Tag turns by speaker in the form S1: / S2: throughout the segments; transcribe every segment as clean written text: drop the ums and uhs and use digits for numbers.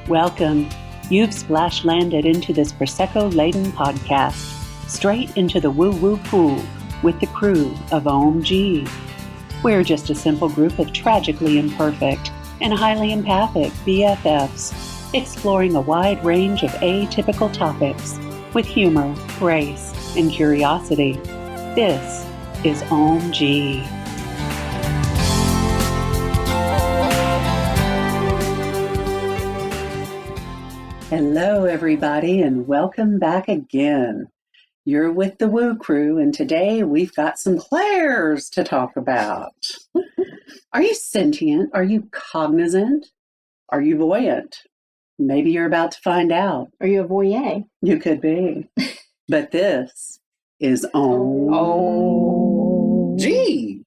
S1: Welcome. You've splash landed into this Prosecco-laden podcast, straight into the woo-woo pool with the Crew of Ohm-g. We're just a simple group of tragically imperfect and highly empathic BFFs, exploring a wide range of atypical topics with humor, grace, and curiosity. This is Ohm-g. Hello, everybody, and welcome back again. You're with the Woo Crew, and today we've got some clairs to talk about. Are you sentient? Are you cognizant? Are you voyant? Maybe you're about to find out.
S2: Are you a voyeur?
S1: You could be. But this is Ohm-g,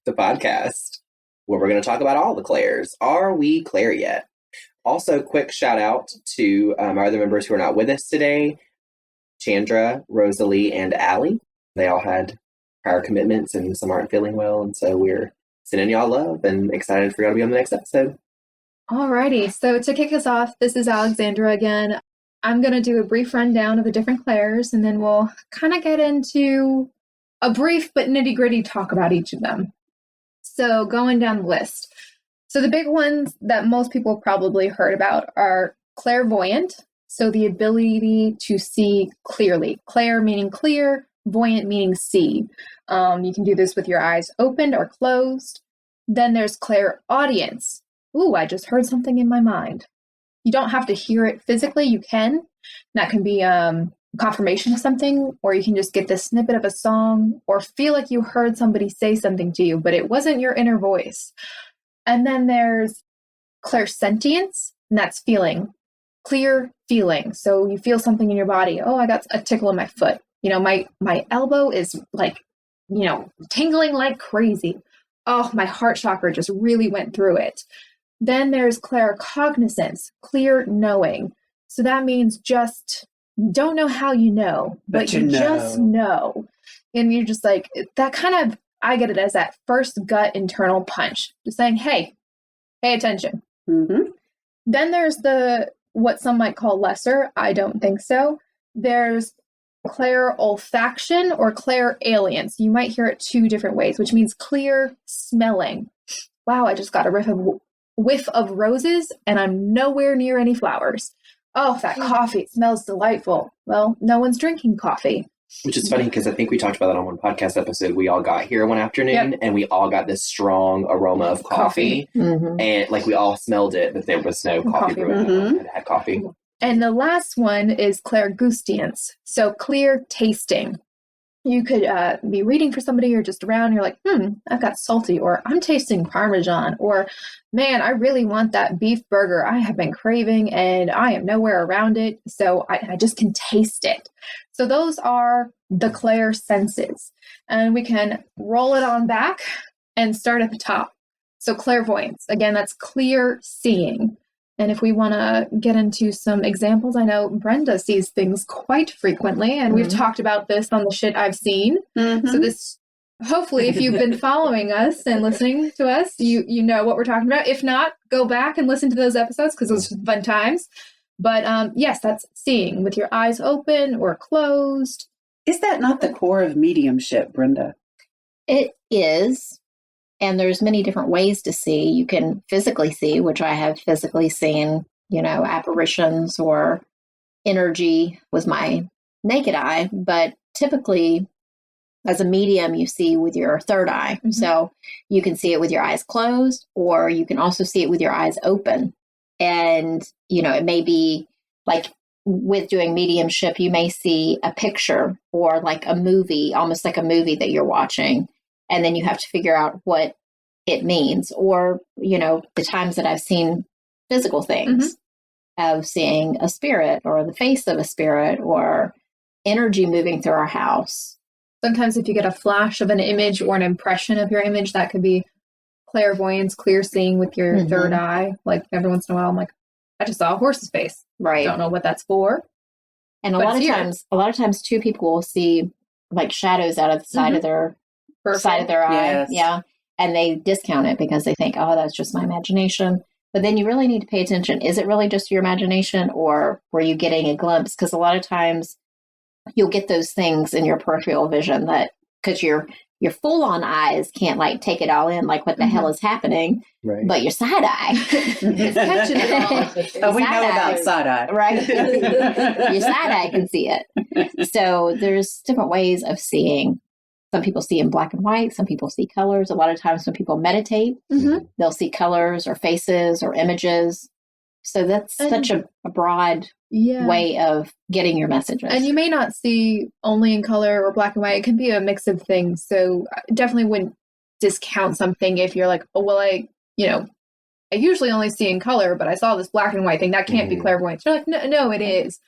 S3: the podcast, where we're going to talk about all the clairs. Are we Clair yet? Also, quick shout out to our other members who are not with us today, Chandra, Rosalie, and Allie. They all had prior commitments and some aren't feeling well. And so we're sending y'all love and excited for y'all to be on the next episode.
S2: Alrighty, so to kick us off, this is Alexandra again. I'm going to do a brief rundown of the different clairs, and then we'll kind of get into a brief but nitty-gritty talk about each of them. So going down the list. So the big ones that most people probably heard about are clairvoyant, so the ability to see clearly. Clair meaning clear, voyant meaning see. You can do this with your eyes opened or closed. Then there's clairaudience. Ooh, I just heard something in my mind. You don't have to hear it physically, you can. That can be confirmation of something, or you can just get the snippet of a song, or feel like you heard somebody say something to you, but it wasn't your inner voice. And then there's clairsentience, and that's feeling. Clear feeling. So you feel something in your body. Oh, I got a tickle in my foot. You know, my elbow is like, tingling like crazy. Oh, my heart chakra just really went through it. Then there's claircognizance, clear knowing. So that means just don't know how you know, but you just know. And you're just like, that kind of, I get it as that first gut internal punch, just saying, hey, pay attention.
S1: Mm-hmm.
S2: Then there's what some might call lesser. I don't think so. There's clairolfaction or clairalience. You might hear it two different ways, which means clear smelling. Wow, I just got a whiff of roses and I'm nowhere near any flowers. Oh, that coffee, it smells delightful. Well, no one's drinking coffee.
S3: Which is funny because I think we talked about that on one podcast episode. We all got here one afternoon and we all got this strong aroma of coffee.
S2: Mm-hmm.
S3: And like we all smelled it, but there was no coffee brewing.
S1: Mm-hmm.
S3: I had coffee.
S2: And the last one is clairaudience. So clear tasting. You could be reading for somebody or just around. You're like, I've got salty, or I'm tasting Parmesan, or man, I really want that beef burger. I have been craving and I am nowhere around it. So I just can taste it. So those are the clair senses. And we can roll it on back and start at the top. So clairvoyance, again, that's clear seeing. And if we want to get into some examples, I know Brenda sees things quite frequently, and we've talked about this on the shit I've seen. Mm-hmm. So this, hopefully, if you've been following us and listening to us, you know what we're talking about. If not, go back and listen to those episodes because those are fun times. But yes, that's seeing with your eyes open or closed.
S1: Is that not the core of mediumship, Brenda?
S4: It is. And there's many different ways to see. You can physically see, which I have physically seen, apparitions or energy with my naked eye. But typically, as a medium, you see with your third eye. Mm-hmm. So you can see it with your eyes closed, or you can also see it with your eyes open. And, it may be like with doing mediumship, you may see a picture or like a movie, almost like a movie that you're watching. And then you have to figure out what it means. Or, the times that I've seen physical things of seeing a spirit or the face of a spirit or energy moving through our house.
S2: Sometimes if you get a flash of an image or an impression of your image, that could be clairvoyance, clear seeing with your third eye. Like every once in a while, I'm like, I just saw a horse's face.
S4: Right.
S2: Don't know what that's for.
S4: And a lot of times too, people will see like shadows out of the side of their side of their eye.
S1: Yes.
S4: Yeah. And they discount it because they think, oh, that's just my imagination. But then you really need to pay attention. Is it really just your imagination, or were you getting a glimpse? Because a lot of times you'll get those things in your peripheral vision that, because your full on eyes can't like take it all in, like what the hell is happening.
S3: Right.
S4: But your side eye is catching it all.
S1: Oh, we know about side eye.
S4: Right? Your side eye can see it. So there's different ways of seeing. Some people see in black and white. Some people see colors. A lot of times when people meditate, they'll see colors or faces or images. So that's such a broad way of getting your messages.
S2: And you may not see only in color or black and white. It can be a mix of things. So I definitely wouldn't discount something if you're like, oh, well, I usually only see in color, but I saw this black and white thing. That can't be clairvoyance. You're like, no, it is.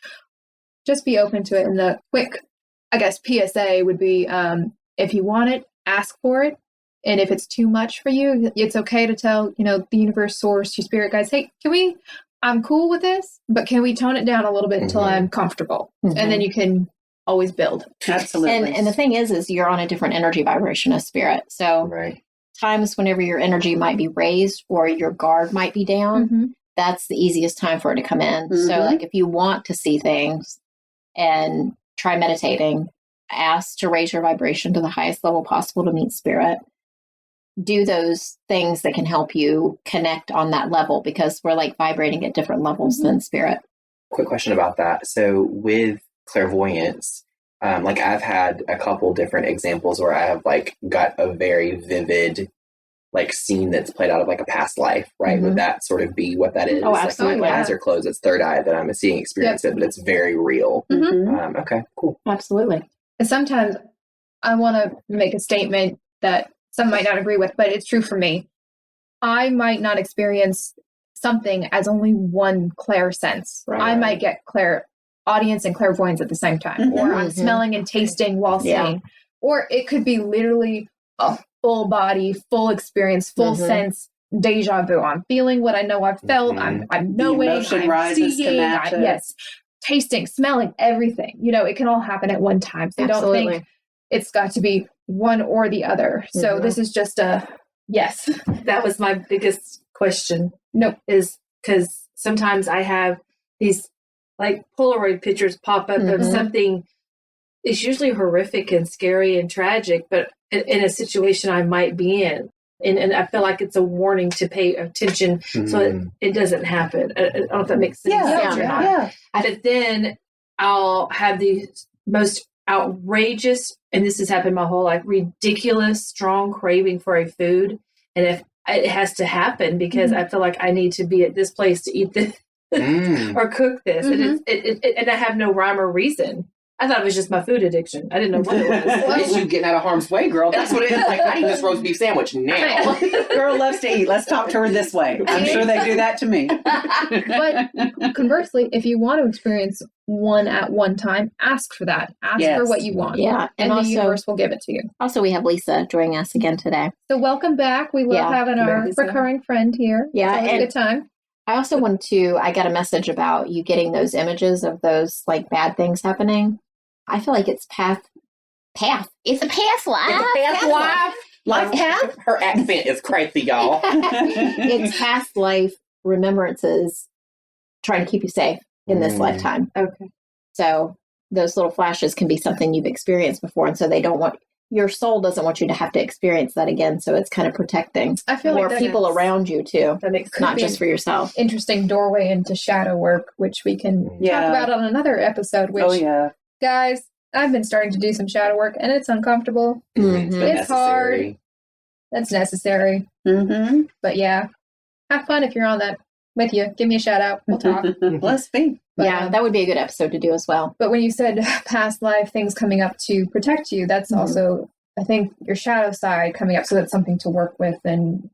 S2: Just be open to it. And the quick, I guess, PSA would be, if you want it, ask for it. And if it's too much for you, it's okay to tell, the universe, source, your spirit guides, hey, I'm cool with this, but can we tone it down a little bit until I'm comfortable? And then you can always build.
S1: Absolutely.
S4: And the thing is you're on a different energy vibration of spirit. So times whenever your energy might be raised or your guard might be down, that's the easiest time for it to come in. So like if you want to see things and try meditating, ask to raise your vibration to the highest level possible to meet spirit. Do those things that can help you connect on that level, because we're like vibrating at different levels than spirit.
S3: Quick question about that. So with clairvoyance, like I've had a couple different examples where I have like got a very vivid like scene that's played out of like a past life, right? Would that sort of be what that is?
S4: Oh, absolutely.
S3: Like my eyes are closed, it's third eye that I'm seeing experience it, but it's very real. Okay, cool.
S4: Absolutely.
S2: And sometimes I want to make a statement that some might not agree with, but it's true for me. I might not experience something as only one clair sense.
S3: Right.
S2: I might get clairaudience and clairvoyance at the same time, or I'm smelling and tasting while seeing, or it could be literally a full body, full experience, full sense deja vu. I'm feeling what I know I've felt. I'm knowing, I'm seeing, tasting, smelling, everything. It can all happen at one time. So don't think it's got to be one or the other. So this is just a yes.
S5: That was my biggest question.
S2: Nope.
S5: Is because sometimes I have these like Polaroid pictures pop up of something. It's usually horrific and scary and tragic, but in a situation I might be in. And I feel like it's a warning to pay attention so it doesn't happen. I don't know if that makes sense.
S2: Yeah.
S5: But then I'll have the most outrageous, and this has happened my whole life, ridiculous, strong craving for a food. And if it has to happen because I feel like I need to be at this place to eat this or cook this. And I have no rhyme or reason. I thought it was just my food addiction. I didn't know what it was.
S3: It's you getting out of harm's way, girl. That's what it is. Like, I need this roast beef sandwich now.
S1: Girl loves to eat. Let's talk to her this way. I'm sure they do that to me.
S2: But conversely, if you want to experience one at one time, ask for that. Ask for what you want.
S4: Yeah.
S2: And the universe will give it to you.
S4: Also, we have Lisa joining us again today.
S2: So welcome back. We love having our recurring friend here.
S4: Yeah.
S2: It's always a good time.
S4: I also I got a message about you getting those images of those like bad things happening. I feel like it's path. It's a past life.
S3: It's a past life.
S4: Life path.
S3: Her accent is crazy, y'all.
S4: It's past life remembrances trying to keep you safe in this lifetime.
S5: Okay.
S4: So those little flashes can be something you've experienced before. And so your soul doesn't want you to have to experience that again. So it's kind of protecting
S2: I feel like
S4: people around you too.
S5: That makes
S4: not just for yourself.
S2: Interesting doorway into shadow work, which we can talk about on another episode. Which, guys, I've been starting to do some shadow work, and it's uncomfortable. It's hard. That's necessary. But yeah, have fun if you're on that with you. Give me a shout out. We'll talk.
S1: Let's be.
S4: But, that would be a good episode to do as well.
S2: But when you said past life things coming up to protect you, that's also, I think, your shadow side coming up. So that's something to work with and,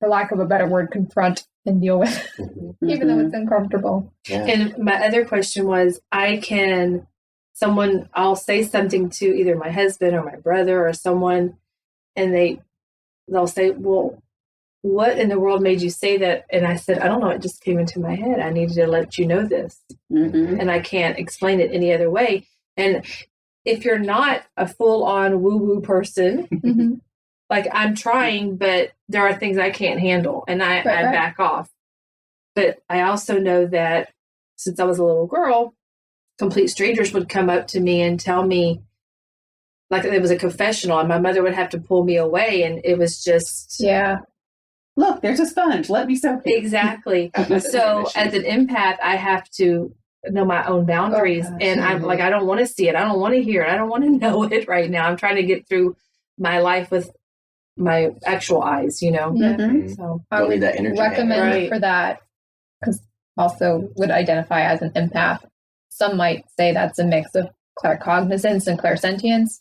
S2: for lack of a better word, confront and deal with, even though it's uncomfortable.
S3: Yeah.
S5: And my other question was, I'll say something to either my husband or my brother or someone, and they'll say, well, what in the world made you say that? And I said, I don't know. It just came into my head. I needed to let you know this. And I can't explain it any other way. And if you're not a full-on woo-woo person, like I'm trying, but there are things I can't handle, and I back off. But I also know that since I was a little girl, complete strangers would come up to me and tell me, like it was a confessional, and my mother would have to pull me away, and it was just
S1: Look, there's a sponge. Let me soak it.
S5: exactly. So as an empath, I have to know my own boundaries, and I'm like, I don't want to see it, I don't want to hear it, I don't want to know it right now. I'm trying to get through my life with my actual eyes, you know. So
S2: I would
S3: that energy
S2: recommend for that, because also would identify as an empath. Some might say that's a mix of claircognizance and clairsentience,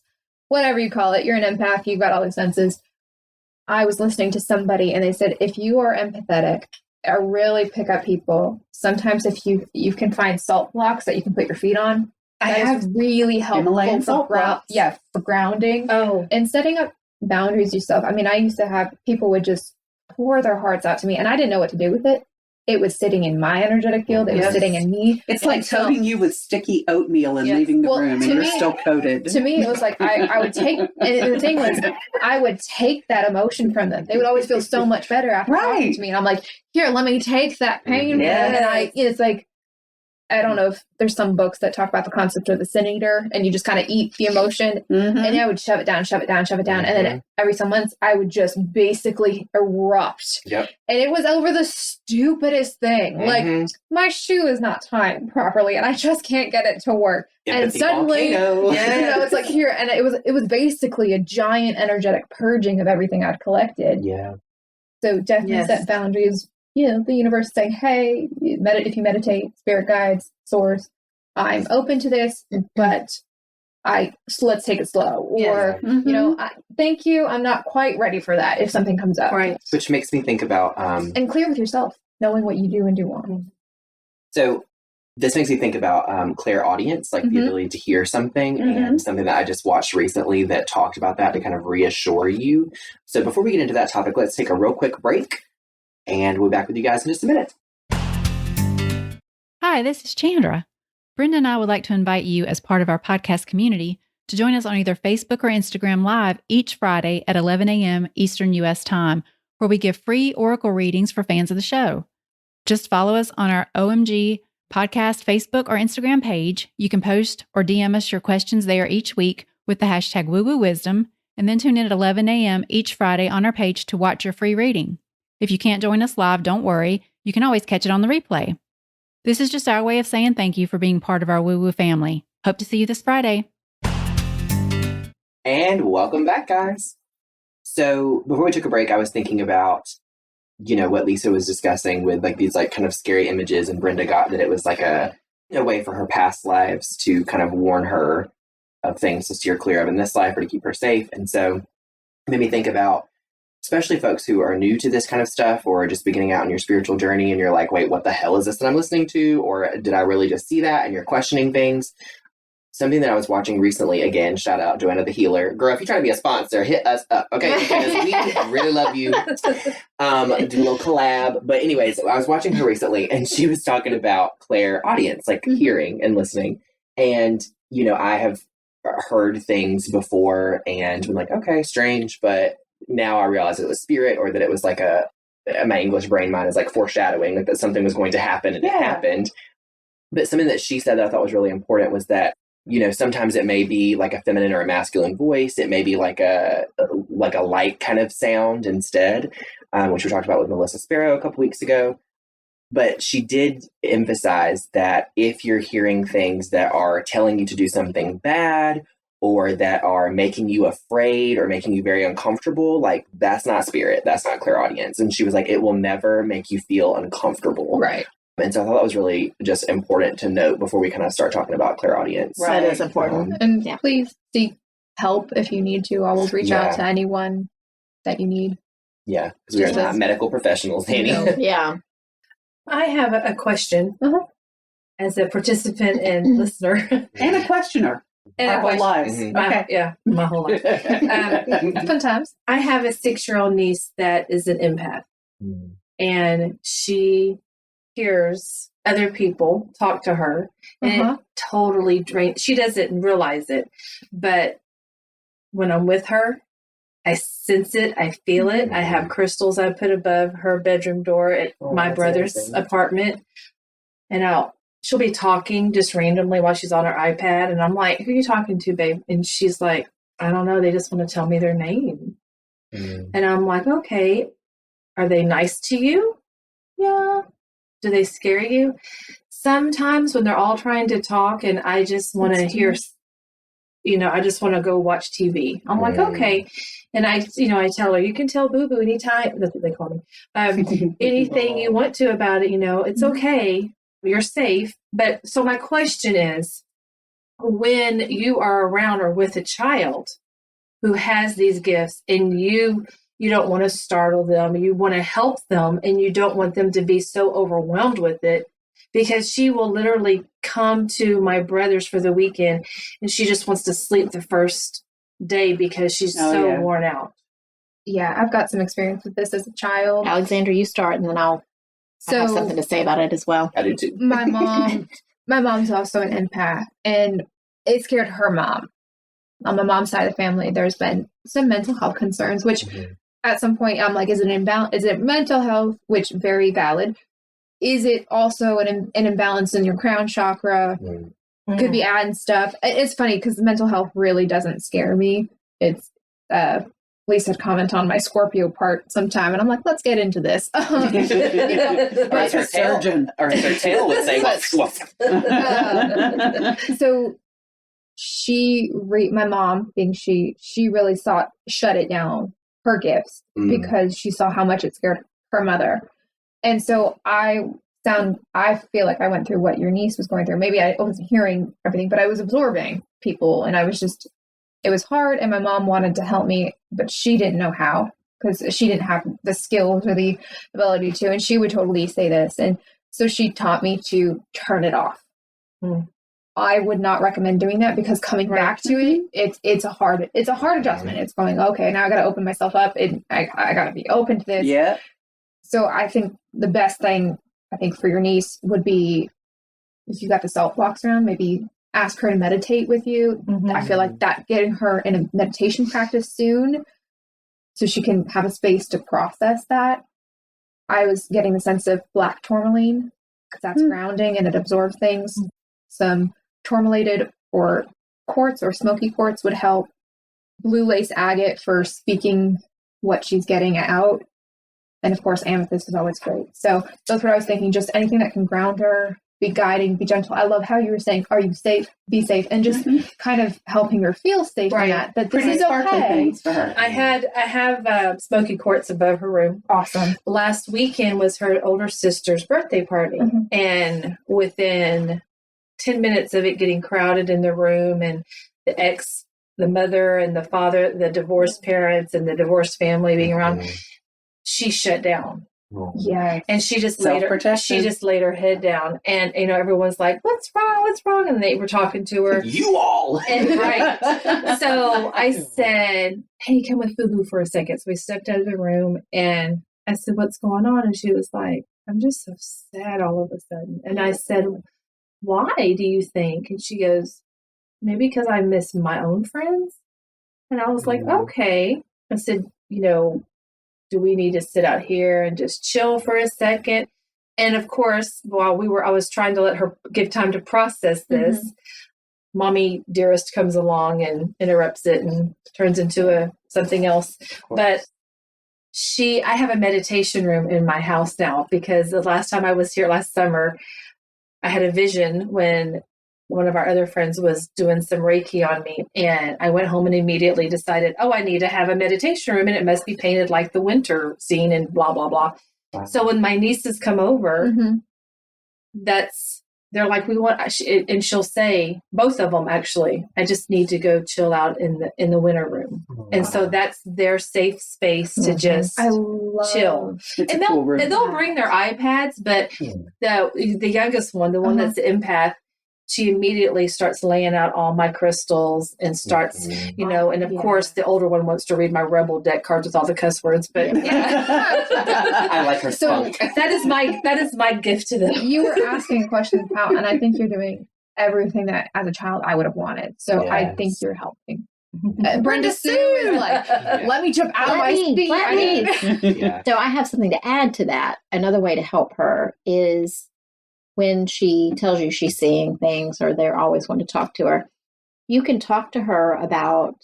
S2: whatever you call it. You're an empath, you've got all the senses. I was listening to somebody and they said, if you are empathetic or really pick up people, sometimes if you can find salt blocks that you can put your feet on, that is really helpful for grounding. And setting up boundaries yourself. I mean, I used to have people would just pour their hearts out to me and I didn't know what to do with it. It was sitting in my energetic field. It was sitting in me.
S1: It's like coating you with sticky oatmeal and leaving the room, and you're still coated.
S2: To me, it was like I would take, and the thing was, I would take that emotion from them. They would always feel so much better after talking to me. And I'm like, here, let me take that pain. And it's like, I don't know if there's some books that talk about the concept of the sin eater, and you just kind of eat the emotion, and I would shove it down. And then every some months I would just basically erupt. And it was over the stupidest thing. Like my shoe is not timed properly and I just can't get it to work. And suddenly, you know, it's like here, and it was basically a giant energetic purging of everything I'd collected. So definitely set boundaries. You know, the universe saying, hey, if you meditate, spirit guides, source, I'm open to this, but let's take it slow. Or, you know, thank you, I'm not quite ready for that if something comes up.
S3: Which makes me think about...
S2: and clear with yourself, knowing what you do and do want.
S3: So this makes me think about clairaudience, like the ability to hear something, and something that I just watched recently that talked about that to kind of reassure you. So before we get into that topic, let's take a real quick break. And we'll be back with you guys in just a minute.
S6: Hi, this is Chandra. Brenda and I would like to invite you as part of our podcast community to join us on either Facebook or Instagram Live each Friday at 11 a.m. Eastern U.S. time, where we give free oracle readings for fans of the show. Just follow us on our OMG Podcast Facebook or Instagram page. You can post or DM us your questions there each week with the hashtag WooWooWisdom, and then tune in at 11 a.m. each Friday on our page to watch your free reading. If you can't join us live, don't worry. You can always catch it on the replay. This is just our way of saying thank you for being part of our Woo Woo family. Hope to see you this Friday.
S3: And welcome back, guys. So before we took a break, I was thinking about, you know, what Lisa was discussing with like these like kind of scary images, and Brenda got that it was like a way for her past lives to kind of warn her of things to steer clear of in this life or to keep her safe. And so it made me think about, especially folks who are new to this kind of stuff or just beginning out in your spiritual journey and you're like, wait, what the hell is this that I'm listening to? Or did I really just see that? And you're questioning things. Something that I was watching recently, again, shout out Joanna the Healer. Girl, if you're trying to be a sponsor, hit us up, okay? Because we really love you. Do a little collab. But anyways, I was watching her recently and she was talking about clairaudience, like hearing and listening. And, you know, I have heard things before and been like, okay, strange, but now I realize it was spirit, or that it was like my English brain mind is like foreshadowing, like that something was going to happen and it happened. But something that she said that I thought was really important was that, you know, sometimes it may be like a feminine or a masculine voice. It may be like a light kind of sound instead, which we talked about with Melissa Sparrow a couple weeks ago. But she did emphasize that if you're hearing things that are telling you to do something bad, or that are making you afraid or making you very uncomfortable, like that's not spirit, that's not clairaudience. And she was like, it will never make you feel uncomfortable.
S2: Right.
S3: And so I thought that was really just important to note before we kind of start talking about clairaudience.
S4: Right. That is important.
S2: And please seek help if you need to. Always reach out to anyone that you need.
S3: Yeah, because we are not medical professionals, Danny.
S4: Yeah.
S5: I have a question as a participant and listener.
S1: And a questioner.
S5: And
S1: our whole lives.
S2: Okay.
S5: My whole life.
S2: Fun times.
S5: I have a 6-year-old niece that is an empath, and she hears other people talk to her, and it totally drains. She doesn't realize it, but when I'm with her, I sense it. I feel it. I have crystals I put above her bedroom door at my brother's apartment. And she'll be talking just randomly while she's on her iPad. And I'm like, who are you talking to, babe? And she's like, I don't know. They just want to tell me their name. And I'm like, okay, are they nice to you? Yeah. Do they scare you? Sometimes when they're all trying to talk and I just want to hear, I just want to go watch TV. I'm like, okay. And I tell her, you can tell Boo Boo anytime. That's what they call me. Anything you want to about it, it's okay. You're safe. But so my question is, when you are around or with a child who has these gifts and you don't want to startle them, you want to help them, and you don't want them to be so overwhelmed with it, because she will literally come to my brother's for the weekend and she just wants to sleep the first day because she's worn out.
S2: Yeah, I've got some experience with this as a child.
S4: Alexandra, you start and then I have something to say about it as well.
S3: I do too.
S2: My mom's also an empath, and it scared her mom. On my mom's side of the family, there's been some mental health concerns, which at some point I'm like, is it mental health, which very valid. Is it also an imbalance in your crown chakra? Could be adding stuff. It's funny because mental health really doesn't scare me. It's Lisa had comment on my Scorpio part sometime, and I'm like, let's get into this.
S3: But her surgeon or her tail would say,
S2: So my mom, being she really shut it down, her gifts, because she saw how much it scared her mother. And so I feel like I went through what your niece was going through. Maybe I wasn't hearing everything, but I was absorbing people, and it was hard, and my mom wanted to help me, but she didn't know how, because she didn't have the skills or the ability to, and she would totally say this. And so she taught me to turn it off. I would not recommend doing that, because coming back to it, it's a hard adjustment. It's going, okay, now I got to open myself up, and I got to be open to this.
S1: Yeah.
S2: So I think the best thing, for your niece would be, if you got the salt blocks around, maybe ask her to meditate with you. I feel like that, getting her in a meditation practice soon so she can have a space to process that. I was getting the sense of black tourmaline, because that's grounding and it absorbs things. Some tourmalated or quartz or smoky quartz would help. Blue lace agate for speaking what she's getting out. And of course, amethyst is always great. So that's what I was thinking. Just anything that can ground her, be guiding, be gentle. I love how you were saying, are you safe? Be safe. And just kind of helping her feel safe in that this is okay.
S1: For her.
S5: I have smoky quartz above her room.
S2: Awesome.
S5: Last weekend was her older sister's birthday party. And within 10 minutes of it getting crowded in the room, and the mother and the father, the divorced parents and the divorced family being around, she shut down.
S2: Yeah.
S5: And she just laid her head down, and everyone's like, what's wrong? And they were talking to her.
S3: You all.
S5: And, right. So I said, hey, come with Fubu for a second. So we stepped out of the room, and I said, what's going on? And she was like, I'm just so sad all of a sudden. And I said, why do you think? And she goes, maybe because I miss my own friends. And I was like, okay. I said, do we need to sit out here and just chill for a second? And of course, while I was trying to let her give time to process this, mommy dearest comes along and interrupts it and turns into something else. But I have a meditation room in my house now, because the last time I was here last summer, I had a vision when one of our other friends was doing some Reiki on me, and I went home and immediately decided, I need to have a meditation room, and it must be painted like the winter scene and blah, blah, blah. Wow. So when my nieces come over, they're like, we want, and she'll say, both of them actually, I just need to go chill out in the winter room. Wow. And so that's their safe space to just chill. And they'll bring their iPads, but the youngest one, the one that's the empath, she immediately starts laying out all my crystals and starts, and of course the older one wants to read my Rebel deck cards with all the cuss words, but
S3: I like her spunk.
S5: That is my gift to them.
S2: You were asking questions about, and I think you're doing everything that as a child I would have wanted. So I think you're helping. Brenda Sue is like, let me jump out of my seat.
S3: Yeah.
S4: So I have something to add to that. Another way to help her is when she tells you she's seeing things or they're always wanting to talk to her, you can talk to her about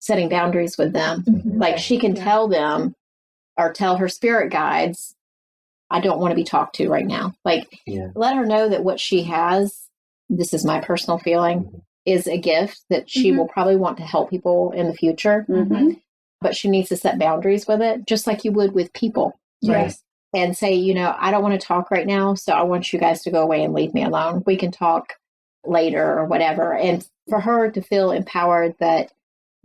S4: setting boundaries with them. Like she can tell them or tell her spirit guides, I don't want to be talked to right now. Like let her know that what she has, this is my personal feeling, is a gift that she will probably want to help people in the future. But she needs to set boundaries with it, just like you would with people.
S2: Yes.
S4: And say, you know, I don't want to talk right now, so I want you guys to go away and leave me alone. We can talk later or whatever. And for her to feel empowered that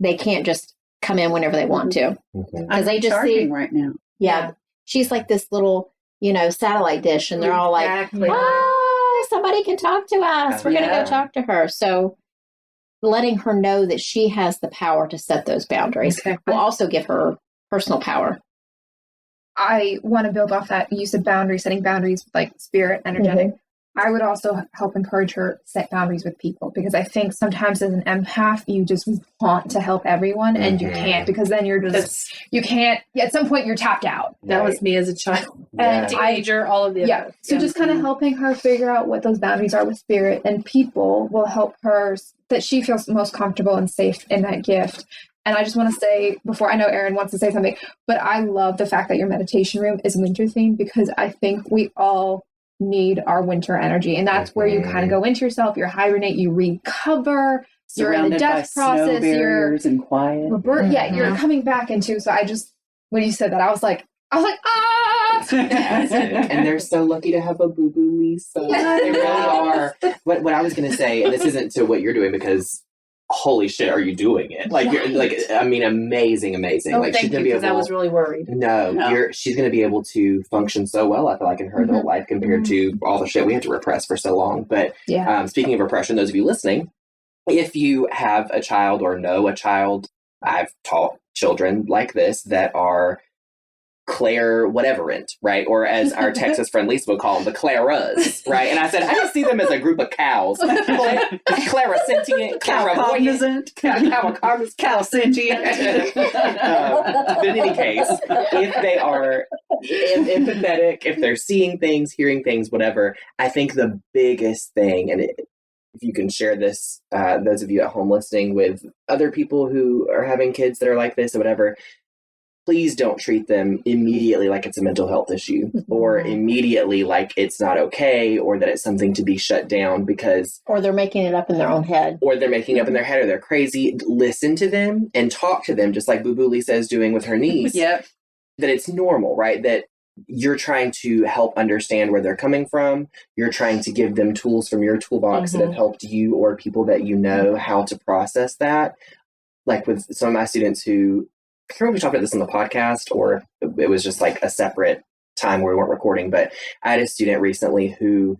S4: they can't just come in whenever they want to.
S1: I'm
S4: they just
S1: charging
S4: see
S1: right now.
S4: Yeah. She's like this little, you know, satellite dish, and they're all like, oh, somebody can talk to us. We're going to go talk to her. So letting her know that she has the power to set those boundaries will also give her personal power.
S2: I want to build off that. You said boundaries, setting boundaries with like spirit, energetic. I would also help encourage her set boundaries with people, because I think sometimes as an empath, you just want to help everyone and you can't, because then you're just, you can't, at some point you're tapped out.
S5: That was me as a child
S2: and
S5: teenager, all of the above.
S2: So just kind of helping her figure out what those boundaries are with spirit and people will help her, that she feels most comfortable and safe in that gift. And I just want to say, before, I know Erin wants to say something, but I love the fact that your meditation room is winter themed, because I think we all need our winter energy. And that's where you kind of go into yourself, you hibernate, you recover, you're in the death process, you're
S1: and quiet.
S2: You're coming back into. So I just, when you said that, I was like, ah!
S3: And they're so lucky to have a boo-boo Lisa. They really are. What I was going to say, and this isn't to what you're doing, because holy shit, are you doing it? Like, you're like, I mean, amazing.
S5: Oh,
S3: like,
S5: thank
S3: she's gonna be able.
S5: I was really worried.
S3: No. She's going to be able to function so well, I feel like, in her adult life compared to all the shit we had to repress for so long. But speaking of repression, those of you listening, if you have a child or know a child, I've taught children like this that are Clair whateverant, right? Or as our Texas friend Lisa would call them, the clairas, right? And I said, I just see them as a group of cows. Clairasentient, clairvoyant, cow-sentient. But in any case, if they are empathetic, if they're seeing things, hearing things, whatever, I think the biggest thing, and if you can share this, those of you at home listening, with other people who are having kids that are like this or whatever, please don't treat them immediately like it's a mental health issue or immediately like it's not okay or that it's something to be shut down, because...
S4: Or they're making it up in their own head.
S3: Or they're making it up in their head, or they're crazy. Listen to them and talk to them, just like Boo Boo Lisa is doing with her niece. That it's normal, right? That you're trying to help understand where they're coming from. You're trying to give them tools from your toolbox that have helped you or people that you know how to process that. Like with some of my students who... I can't remember if we talked about this on the podcast or it was just like a separate time where we weren't recording, but I had a student recently who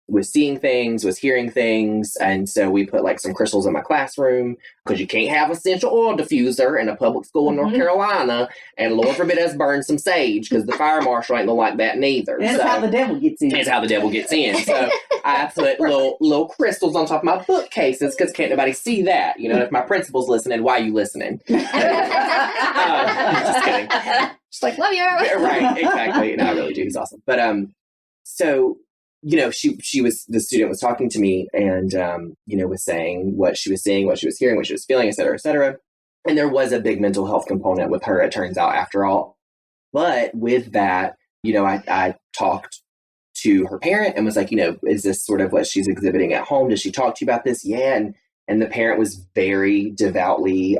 S3: was seeing things, was hearing things. And so we put like some crystals in my classroom, because you can't have essential oil diffuser in a public school in North Carolina. And Lord forbid us burn some sage, because the fire marshal ain't gonna like that neither.
S1: That's how the devil gets in.
S3: That's how the devil gets in. So I put little crystals on top of my bookcases, because can't nobody see that. You know, if my principal's listening, why are you listening? Just kidding.
S2: Just like, love you.
S3: Right, exactly. No, I really do. He's awesome. But so, you know, the student was talking to me and, you know, was saying what she was seeing, what she was hearing, what she was feeling, et cetera, et cetera. And there was a big mental health component with her, it turns out, after all. But with that, you know, I talked to her parent and was like, you know, is this sort of what she's exhibiting at home? Does she talk to you about this? Yeah. And the parent was very devoutly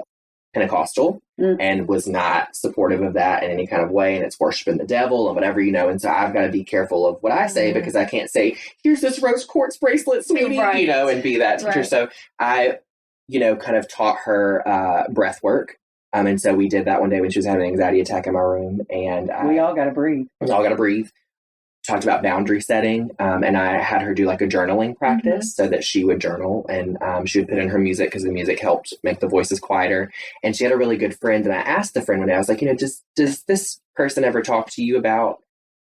S3: Pentecostal and was not supportive of that in any kind of way. And it's worshiping the devil and whatever, you know. And so I've got to be careful of what I say, because I can't say, here's this rose quartz bracelet, sweetie, you know, and be that teacher. So I, you know, kind of taught her breath work. And so we did that one day when she was having an anxiety attack in my room. And
S1: we all got to breathe.
S3: We all got to breathe. Talked about boundary setting. And I had her do like a journaling practice so that she would journal, and she would put in her music, because the music helped make the voices quieter. And she had a really good friend. And I asked the friend one day, I was like, you know, does this person ever talk to you about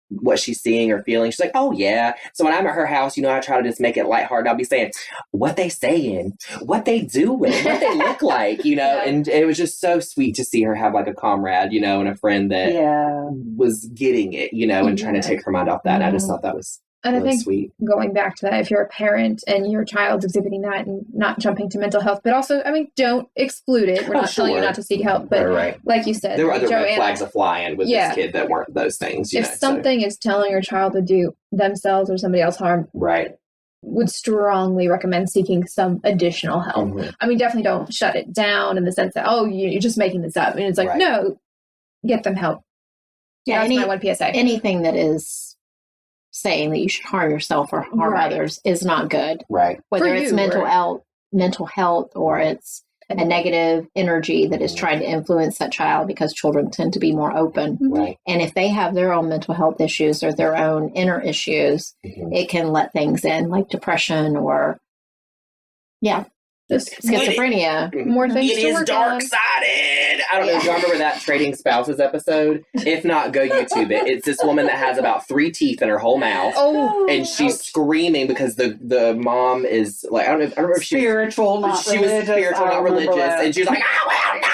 S3: what she's seeing or feeling. She's like, oh yeah. So when I'm at her house, I try to just make it lighthearted. I'll be saying what they saying, what they doing, what they look like, and it was just so sweet to see her have like a comrade, and a friend that was getting it, and trying to take her mind off that. And I just thought that was
S2: And
S3: really
S2: I think
S3: sweet.
S2: Going back to that, if you're a parent and your child's exhibiting that and not jumping to mental health, but also, don't exclude it. We're not telling you not to seek help, but like you said,
S3: there were other red
S2: Joanna,
S3: flags of flying with this kid that weren't those things.
S2: If something is telling your child to do themselves or somebody else harm, would strongly recommend seeking some additional help. Definitely don't shut it down in the sense that, you're just making this up. And it's like, no, get them help.
S4: Yeah,
S2: that's my one PSA.
S4: Anything that is saying that you should harm yourself or harm others is not good.
S3: Right.
S4: Whether it's mental health or it's a negative energy that is trying to influence that child, because children tend to be more open.
S3: Right.
S4: And if they have their own mental health issues or their own inner issues, it can let things in like depression or schizophrenia.
S2: More things
S3: it
S2: to
S3: is
S2: work
S3: dark-sided. I don't know if you remember that Trading Spouses episode. If not, go YouTube it. It's this woman that has about 3 teeth in her whole mouth. And she's screaming because the mom is like, I don't know if she was spiritual, not religious. And she's like, I will not in the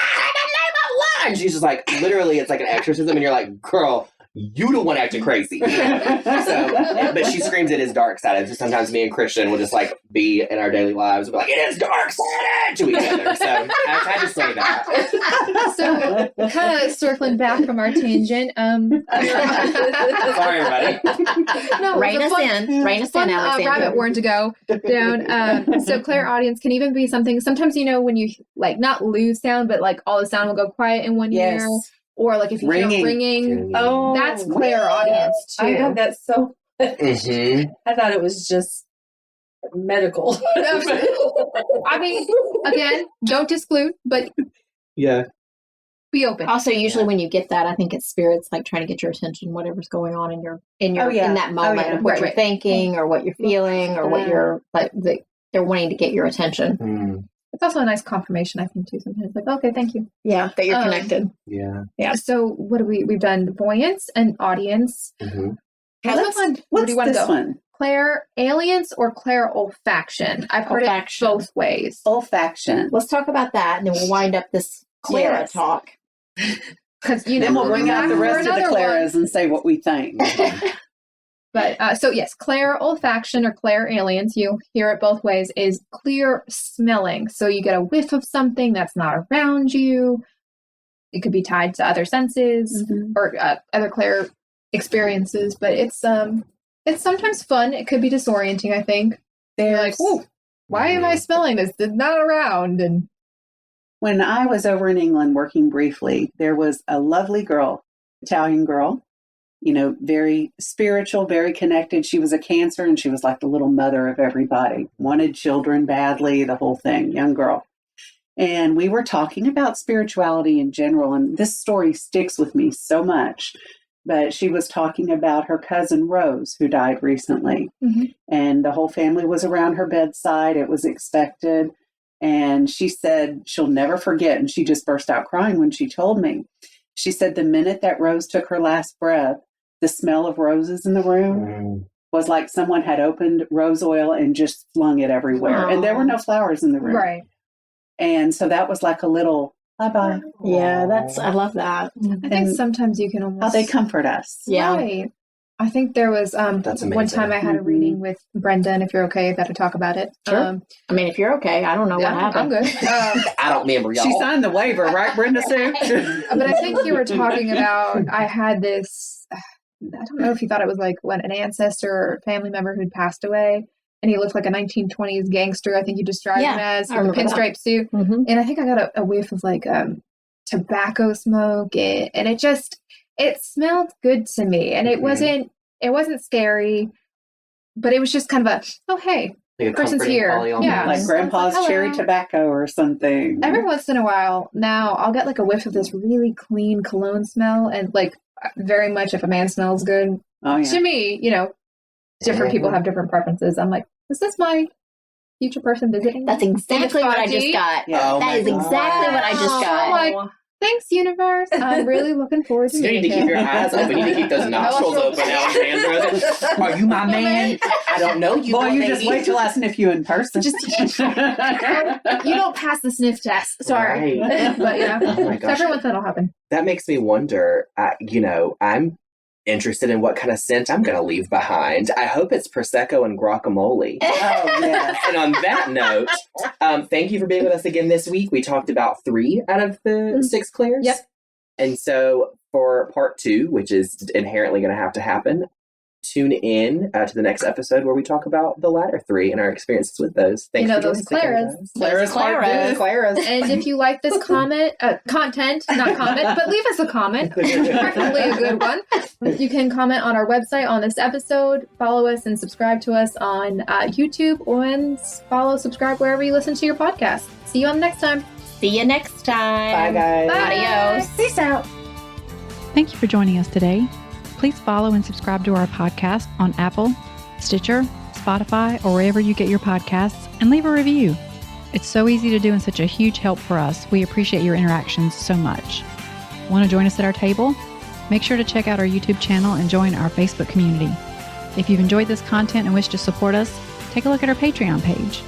S3: name of love. And she's just like, literally, it's like an exorcism. And you're like, girl, you the one acting crazy. But she screams it is dark sided. So sometimes me and Christian will just like be in our daily lives. We're like, it is dark sided to each other. So I had to say that.
S2: So kind of circling back from our tangent.
S3: Sorry, everybody.
S2: No,
S4: Rein us in, Alexandra.
S2: Rabbit warren to go down. So clairaudience can even be something. Sometimes when you like not lose sound, but like all the sound will go quiet in one ear. Or like if you hear ringing, that's clairaudience too.
S5: I have that so much. I thought it was just medical.
S2: Again, don't exclude, but be open.
S4: Also, usually when you get that, I think it's spirits like trying to get your attention, whatever's going on in your in that moment of what you're thinking or what you're feeling or what you're like. They're wanting to get your attention.
S2: It's also a nice confirmation, I think, too. Sometimes, like, okay, thank you.
S4: Yeah, that you're connected.
S2: Yeah. So, what do we've done? Voyance and audience. Where do you want to go?
S7: One?
S2: Clairalience or clairolfaction? I've heard it both ways.
S7: Olfaction.
S4: Let's talk about that, and then we'll wind up this Clara talk.
S2: Because
S7: then we'll bring out the rest of the Claras and say what we think.
S2: But so yes, clairolfaction or clairalience, you hear it both ways, is clear smelling. So you get a whiff of something that's not around you. It could be tied to other senses or other clair experiences, but it's sometimes fun. It could be disorienting, I think. They're like, "Whoa, why am I smelling this? It's not around." And
S7: when I was over in England working briefly, there was a lovely girl, Italian girl. Very spiritual, very connected. She was a Cancer and she was like the little mother of everybody. Wanted children badly, the whole thing, young girl. And we were talking about spirituality in general. And this story sticks with me so much. But she was talking about her cousin Rose, who died recently. And the whole family was around her bedside. It was expected. And she said she'll never forget. And she just burst out crying when she told me. She said the minute that Rose took her last breath, the smell of roses in the room was like someone had opened rose oil and just flung it everywhere. And there were no flowers in the room.
S2: right.
S7: And so that was like a little bye-bye.
S4: Yeah, I love that.
S2: I think sometimes you can almost
S7: How they comfort us.
S4: Yeah.
S2: Right. I think there was
S3: That's amazing.
S2: one time I had a reading with Brenda, and if you're okay, I've got to talk about it.
S4: Sure. If you're okay, I don't know what happened.
S2: I'm good.
S3: I don't remember y'all.
S7: She signed the waiver, right, Brenda Sue?
S2: But I think you were talking about, I had this, I don't know if you thought it was like an ancestor or family member who'd passed away, and he looked like a 1920s gangster, I think you described him as, with a pinstripe suit. And I think I got a whiff of like tobacco smoke, and it smelled good to me, and it wasn't scary, but it was just kind of oh hey,
S3: Like a
S2: person's
S3: comforting
S2: here.
S3: polyol
S2: Yeah.
S7: Like
S3: mask.
S7: Grandpa's
S2: Hello.
S7: cherry tobacco or something.
S2: Every once in a while now I'll get like a whiff of this really clean cologne smell, and like very much if a man smells good to me, different people have different preferences. I'm like, is this my future person visiting?
S4: That's exactly what I just got.
S7: Yeah.
S3: Oh
S4: that
S3: my
S4: is exactly
S3: God.
S4: what I just got.
S2: I'm like, Thanks, universe. I'm really looking forward to
S3: You need to keep your eyes open. You need to keep those nostrils open, Alexandra. Are you my man? I don't know you.
S7: Boy, you just wait till I sniff you in person.
S2: You don't pass the sniff test. Sorry.
S3: Right.
S2: But yeah,
S3: Oh my gosh.
S2: every once that'll happen.
S3: That makes me wonder, I'm interested in what kind of scent I'm going to leave behind. I hope it's Prosecco and guacamole.
S7: Oh, yeah.
S3: And on that note, thank you for being with us again this week. We talked about 3 out of the 6 Clairs.
S2: Yep.
S3: And so for part 2, which is inherently going to happen, tune in to the next episode where we talk about the latter 3 and our experiences with those. Thanks for
S2: those
S3: joining us again,
S2: Clairas.
S3: Clairas.
S2: And if you like this content, not comment, but leave us a comment, preferably a good one. You can comment on our website on this episode, follow us and subscribe to us on YouTube, and subscribe wherever you listen to your podcast. See you on the next time.
S4: See you next time.
S3: Bye, guys.
S2: Bye.
S4: Adios.
S2: Peace out.
S6: Thank you for joining us today. Please follow and subscribe to our podcast on Apple, Stitcher, Spotify, or wherever you get your podcasts, and leave a review. It's so easy to do and such a huge help for us. We appreciate your interactions so much. Want to join us at our table? Make sure to check out our YouTube channel and join our Facebook community. If you've enjoyed this content and wish to support us, take a look at our Patreon page.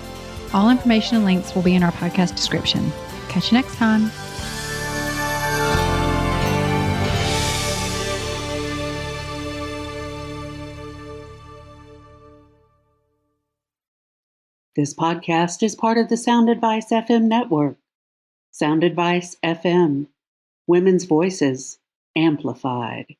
S6: All information and links will be in our podcast description. Catch you next time.
S1: This podcast is part of the Sound Advice FM network. Sound Advice FM. Women's voices amplified.